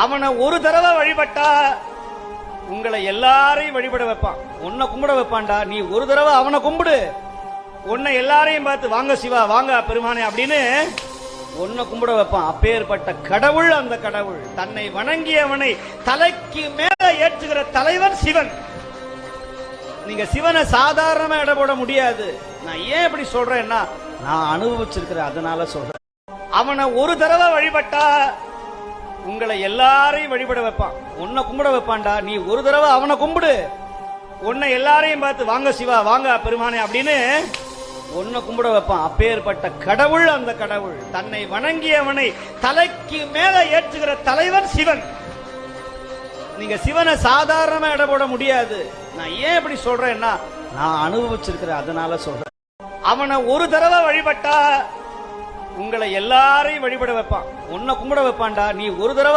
அவனை ஒரு தடவை வழிபட்டா உங்களை எல்லாரையும் வழிபட வைப்பான். உன்னை கும்பிட வைப்பான்டா. நீ ஒரு தடவை அவனை கும்பிடு, உன்னை எல்லாரையும் பார்த்து வாங்க சிவா வாங்க பெருமானே அப்படின்னு உன்னை கும்பிட வைப்பான். அப்பேற்பட்ட கடவுள் அந்த கடவுள். தன்னை வணங்கியவனை தலைக்கு மேல ஏற்றுகிற தலைவன் சிவன். நீங்க சிவனை சாதாரணமா இட போட முடியாது. நான் ஏன் இப்படி சொல்றேன்னா நான் அனுபவிச்சிருக்கிறேன், அதனால சொல்றேன். அவனை ஒரு தடவை வழிபட்டா உங்களை எல்லாரையும் வழிபட வைப்பான். உன்னை கும்பிட வைப்பான்டா. நீ ஒரு தடவை அவனை கும்பிடு, உன்னை எல்லாரையும் பார்த்து வாங்க சிவா வாங்க பெருமானே அப்படின்னு உன்னை கும்பிட வைப்பான். அப்பேற்பட்ட கடவுள் அந்த கடவுள். தன்னை வணங்கியவனை தலைக்கு மேல ஏற்றுகிற தலைவன் சிவன். நீங்க சிவனை சாதாரணமா இட போட முடியாது. நான் ஏன் இப்படி சொல்றேன்னா நான் அனுபவிச்சிருக்கிறேன், அதனால சொல்றேன். அவனை ஒரு தடவை வழிபட்டா உங்களை எல்லாரையும் வழிபட வைப்பான். உன்னை கும்பிட வைப்பான்டா. நீ ஒரு தடவை